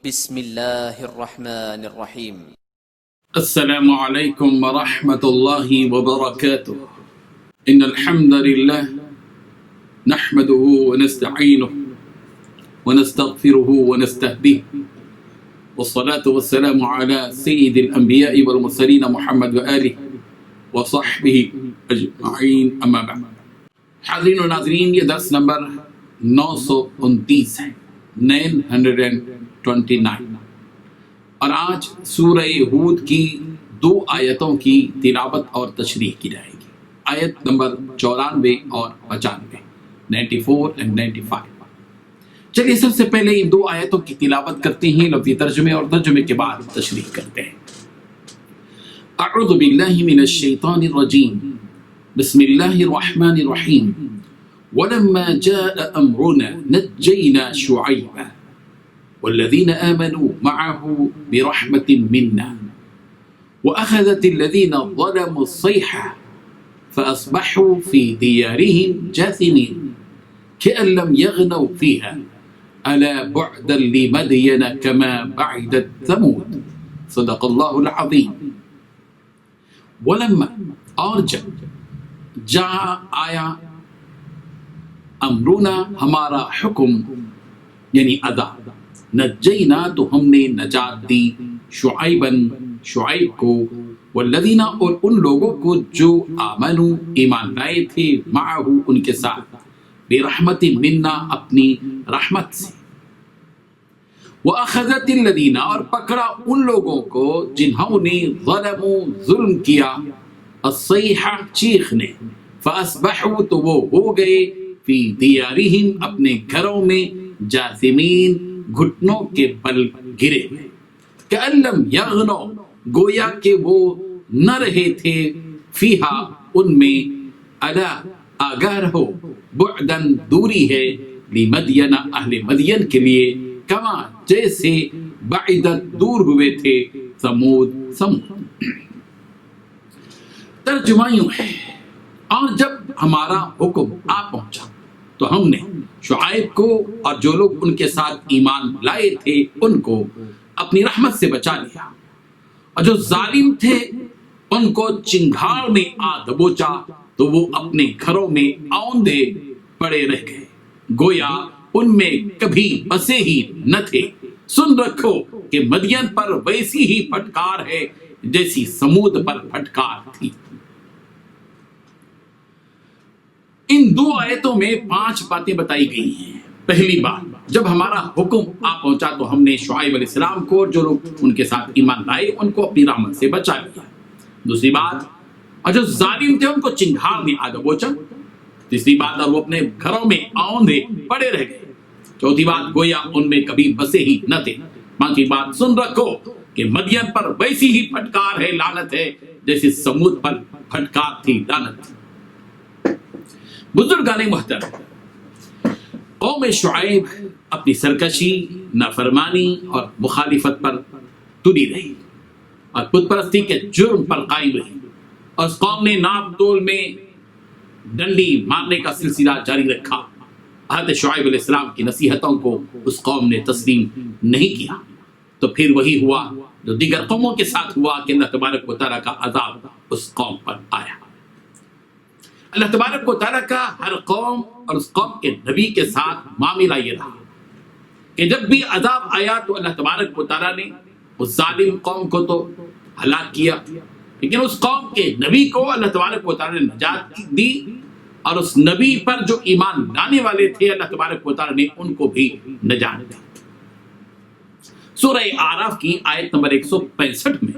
بسم اللہ الرحمن الرحیم۔ السلام علیکم ورحمۃ اللہ وبرکاتہ۔ ان الحمد للہ نحمده ونستعینه ونستغفره ونستهدیه والصلاة والسلام على سید الانبیاء والمرسلین محمد وآلہ وصحبہ اجمعین، اما بعد۔ حاضرین و ناظرین، یہ درس نمبر 929 ہے، 929، اور آج سورہ ہود کی 2 آیتوں کی تلاوت اور تشریح کی جائے گی، آیت نمبر 94 اور 95، 94 and 95۔ چلیے سب سے پہلے ان 2 آیتوں کی تلاوت کرتے ہیں، لفظی ترجمے اور ترجمے کے بعد تشریح کرتے ہیں۔ اعوذ باللہ من الشیطان الرجیم، بسم اللہ الرحمن الرحیم۔ ولما جاء امرنا نجینا شعیبا والذین آمنوا معه برحمة منا وأخذت الذین ظلموا الصیحة فأصبحوا في ديارهم جاثمين كأن لم يغنوا فيها ألا بعدا لمدين كما بعدت ثمود صدق اللہ العظیم۔ ولما، اور جب، جاء آیا، امرنا ہمارا حکم یعنی عذاب، نجینا تو ہم نے نجات دی، شعیباً شعیب کو، والذین اور ان لوگوں کو جو آمنوا ایمان لائے تھے، معه ان کے ساتھ، برحمت منا اپنی رحمت سے، وأخذت الذین اور پکڑا ان لوگوں کو جنہوں نے ظلموا ظلم کیا، الصیحہ چیخ نے، فأصبحوا تو وہ ہو گئے، فی دیارہم اپنے گھروں میں، جاثمین گھٹنوں کے بل گرے ہوئے، کأن لم یغنوا گویا کہ وہ نہ رہے تھے، فیہا ان میں، الا آگاہ رہو، بعدن دوری ہے، لمدین اہل مدین کے لیے، کما جیسے بعدت دور ہوئے تھے، ثمود ثمود۔ ترجمہ یوں ہے، اور جب ہمارا حکم آ پہنچا تو ہم نے شعیب کو اور جو لوگ ان کے ساتھ ایمان لائے تھے ان کو اپنی رحمت سے بچا لیا، اور جو ظالم تھے ان کو چنگھاڑ میں آ دبوچا تو وہ اپنے گھروں میں اوندے پڑے رہ گئے، گویا ان میں کبھی بسے ہی نہ تھے۔ سن رکھو کہ مدین پر ویسی ہی پھٹکار ہے جیسی سمود پر پھٹکار تھی۔ ان 2 آیتوں میں 5 باتیں بتائی گئی ہیں۔ پہلی بات، جب ہمارا حکم آ پہنچا تو ہم نے شعیب علیہ السلام کو اور جو لوگ ان کے ساتھ ایمان لائے ان کو اپنی رحمت سے بچا لیا۔ دوسری بات، اور جو ظالم تھے ان کو چنگھاڑ میں آ دبوچا۔ تیسری بات، اور وہ اپنے گھروں میں اوندے پڑے رہ گئے۔ چوتھی بات، گویا ان میں کبھی بسے ہی نہ تھے۔ پانچویں بات، سن رکھو کہ مدین پر ویسی ہی پھٹکار ہے، لعنت ہے، جیسے سمود پر پھٹکار تھی، لعنت تھی۔ بزرگان محترم، قوم شعیب اپنی سرکشی، نافرمانی اور مخالفت پر تلی رہی اور بت پرستی کے جرم پر قائم رہی، اور اس قوم نے ناپ تول میں ڈنڈی مارنے کا سلسلہ جاری رکھا۔ حضرت شعیب علیہ السلام کی نصیحتوں کو اس قوم نے تسلیم نہیں کیا، تو پھر وہی ہوا جو دیگر قوموں کے ساتھ ہوا کہ اللہ تبارک و تعالیٰ کا عذاب اس قوم پر آیا۔ اللہ تبارک و تعالیٰ کا ہر قوم اور اس قوم کے نبی کے ساتھ معاملہ یہ رہا کہ جب بھی عذاب آیا تو اللہ تبارک و تعالیٰ نے اس ظالم قوم کو تو ہلاک کیا، لیکن اس قوم کے نبی کو اللہ تبارک و تعالیٰ نے نجات دی، اور اس نبی پر جو ایمان لانے والے تھے اللہ تبارک و تعالیٰ نے ان کو بھی نجات دی۔ سورہ اعراف کی آیت نمبر 165 میں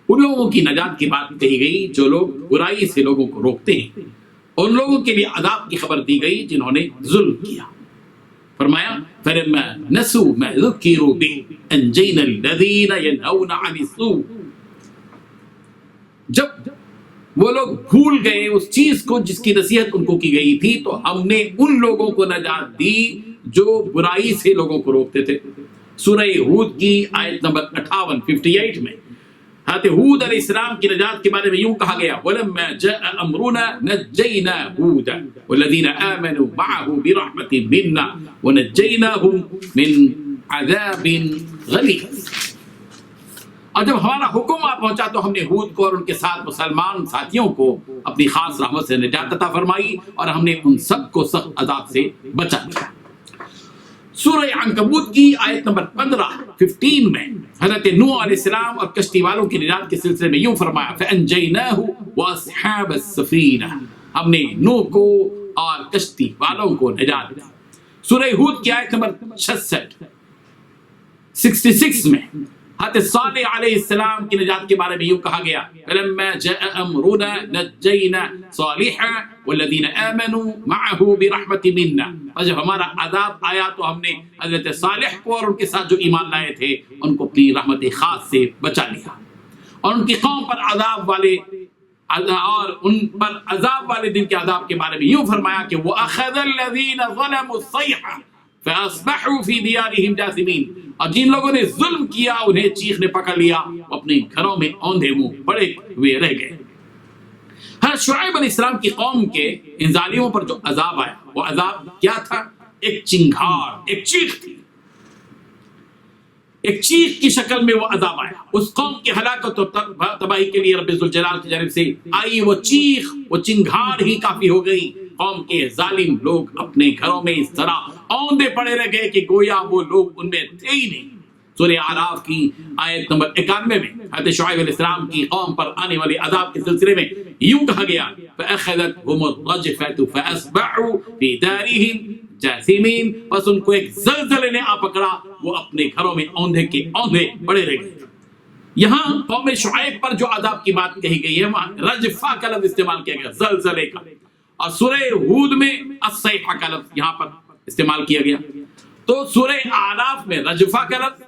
ان لوگوں کی نجات کی بات کہی گئی جو لوگ برائی سے لوگوں کو روکتے ہیں، ان لوگوں کے لیے عذاب کی خبر دی گئی جنہوں نے ظلم کیا۔ فرمایا فَلَمَّا نَسُوا مَا ذُكِّرُوا بِهِ أَنجَيْنَا الَّذِينَ يَنْهَوْنَ عَنِ السُّوءِ، جب وہ لوگ بھول گئے اس چیز کو جس کی نصیحت ان کو کی گئی تھی تو ہم نے ان لوگوں کو نجات دی جو برائی سے لوگوں کو روکتے تھے۔ سورہ ہود کی آیت نمبر 58 58 میں حضرت ہود علیہ السلام کی نجات کے بارے میں یوں کہا گیا، وَلَمَّا جَاءَ أَمْرُنَا نَجَّيْنَا هُودًا وَالَّذِينَ آمَنُوا مَعَهُ بِرَحْمَةٍ مِنَّا وَنَجَّيْنَاهُمْ مِنْ عَذَابٍ غلیظ. اور جب ہمارا حکم آ پہنچا تو ہم نے ہود کو اور ان کے ساتھ مسلمان ساتھیوں کو اپنی خاص رحمت سے نجات عطا فرمائی اور ہم نے ان سب کو سخت عذاب سے بچا لیا. سورہ عنکبوت کی آیت نمبر 15 میں حضرت نوح علیہ السلام اور کشتی والوں کی نجات کے سلسلے میں یوں فرمایا فَأَنْجَيْنَاهُ وَأَصْحَابَ السَّفِينَةِ. ہم نے نوح کو اور کشتی والوں کو نجات دی. سورہ ہود کی آیت نمبر 66 میں حضرت صالح علیہ السلام کی نجات کے بارے میں یوں کہا گیا فَلَمَّا جَاءَ أَمْرُنَا نَجَّيْنَا صَالِحًا وَالَّذِينَ آمَنُوا مَعَهُ بِرَحْمَةٍ مِنَّا. اور جب ہمارا عذاب آیا تو ہم نے حضرت صالح کو اور ان کے ساتھ جو ایمان لائے تھے ان کو اپنی رحمت خاص سے بچا لیا. اور ان کی قوم پر عذاب والے دن کے عذاب کے بارے میں یوں فرمایا کہ وَأَخَذَ الَّذِينَ ظَلَمُوا الصَّيْحَةُ فَأَصْبَحُوا فِي دِيَارِهِمْ جَاثِمِينَ. اور جن لوگوں نے ظلم کیا انہیں چیخ نے پکڑ لیا, وہ اپنے گھروں میں اوندھے منہ پڑے ہوئے رہ گئے. حضرت شعیب علیہ السلام کی قوم کے ان ظالموں پر جو عذاب آیا وہ عذاب کیا تھا؟ ایک چنگھاڑ, ایک چیخ تھی. ایک چیخ کی شکل میں وہ عذاب آیا. اس قوم کی ہلاکت اور تباہی کے لیے رب ذوالجلال کی جانب سے آئی وہ چیخ, وہ چنگھاڑ ہی کافی ہو گئی. قوم کے ظالم لوگ اپنے گھروں میں اس طرح اوندے پڑے رہ گئے کہ گویا وہ لوگ ان میں تھے ہی نہیں. سورہ اعراف کی آیت نمبر 91 میں حضرت شعیب علیہ السلام کی قوم پر آنے والے عذاب کے سلسلے میں یوں کہا گیا فَأَخَذَتْهُمُ الرَّجْفَةُ فَأَصْبَحُوا فِي دَارِهِمْ جَاثِمِينَ. بس ان کو ایک زلزلے نے آ پکڑا, وہ اپنے گھروں میں اوندھے کے اوندھے پڑے رہ گئے. یہاں قوم شعیب پر جو عذاب کی بات کہی گئی ہے وہاں رجفہ کا لفظ استعمال کیا گیا, زلزلے کا. اور سورہ ہود میں الصیحہ کا لفظ یہاں پر استعمال کیا گیا. تو سورہ اعراف میں رجفہ کا لفظ,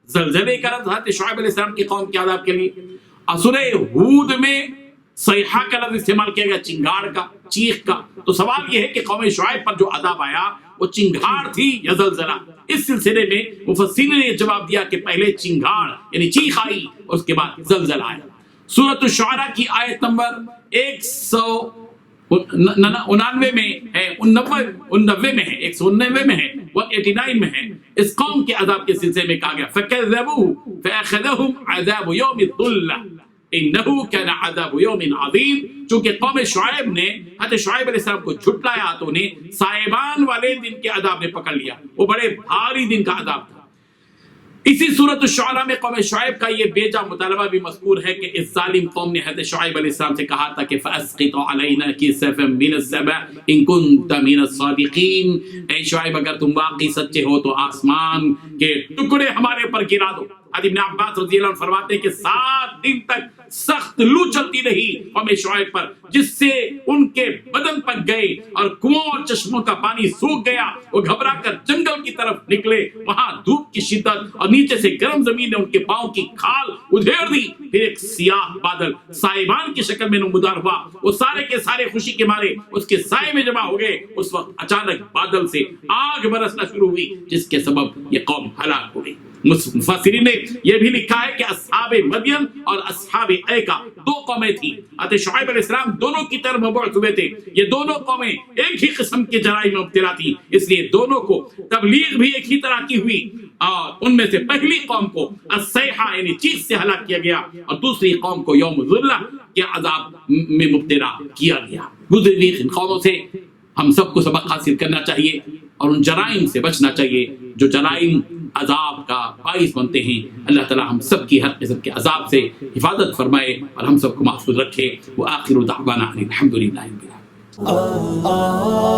زلزلے کا لفظ حضرت شعیب علیہ السلام کی قوم کے عذاب کے لیے, اور سورہ ہود میں صیحہ کا لفظ استعمال کیا گیا, چنگھاڑ کا, چیخ کا. تو سوال یہ ہے کہ قوم شعیب پر جو عذاب آیا وہ چنگھاڑ تھی یا زلزلہ؟ اس سلسلے میں مفسرین نے جواب دیا کہ پہلے چنگھاڑ یعنی چیخ آئی, اس کے بعد زلزلہ آیا. سورۃ الشعراء کی آیت نمبر 199 میں ہے, 89 میں ہے, 199 میں ہے, 189 میں ہے. اس قوم کے عذاب کے سلسلے میں کہا گیا فَكَذَّبُوهُ فَأَخَذَهُمْ عَذَابُ يَوْمِ الظُّلَّةِ إِنَّهُ كَانَ عَذَابُ يَوْمٍ عَظِيمٍ. چونکہ قوم شعیب نے حضرت شعیب علیہ السلام کو جھٹلایا تو انہیں سائبان والے دن کے عذاب نے پکڑ لیا. وہ بڑے بھاری دن کا عذاب تھا. اسی سورۃ الشعراء میں قوم شعیب کا یہ بیجا مطالبہ بھی مذکور ہے کہ اس ظالم قوم نے حضرت شعیب علیہ السلام سے کہا تھا کہ فَأَسْقِطْ عَلَيْنَا كِسَفًا مِنَ السَّمَاءِ إِن كُنتَ مِنَ الصَّادِقِينَ. اے شعیب اگر تم واقعی سچے ہو تو آسمان کے ٹکڑے ہمارے پر گرا دو. ابن عباس رضی اللہ عنہ فرماتے ہیں کہ 7 دن تک سخت لو چلتی رہی قوم شعیب پر, جس سے ان کے بدن پک گئے اور کنووں اور چشموں کا پانی سوکھ گیا. وہ گھبرا کر جنگل کی طرف نکلے. وہاں دھوپ کی شدت اور نیچے سے گرم زمین نے ان کے پاؤں کی کھال ادھیڑ دی. پھر ایک سیاہ بادل سائبان کی شکل میں نمودار ہوا. وہ سارے کے سارے خوشی کے مارے اس کے سائے میں جمع ہو گئے. اس وقت اچانک بادل سے آگ برسنا شروع ہوئی جس کے سبب یہ قوم ہلاک ہو گئی. مفسرین نے یہ بھی لکھا ہے کہ اصحاب مدین اور اصحاب ایکا 2 قومیں تھیں. حضرت شعیب علیہ السلام دونوں کی طرف مبعوث ہوئے تھے. یہ دونوں قومیں ایک ہی قسم کے جرائم میں مبتلا تھیں, اس لیے دونوں کو تبلیغ بھی ایک ہی طرح کی ہوئی. اور ان میں سے پہلی قوم کو الصیحہ یعنی چیخ سے ہلاک کیا گیا اور دوسری قوم کو یوم الظلہ کے عذاب میں مبتلا کیا گیا. گزری ان قوموں سے ہم سب کو سبق حاصل کرنا چاہیے اور ان جرائم سے بچنا چاہیے جو جرائم عذاب کا باعث بنتے ہیں. اللہ تعالی ہم سب کی ہر قسم کے عذاب سے حفاظت فرمائے اور ہم سب کو محفوظ رکھے. وآخر دعوانا الحمد للہ رب العالمین.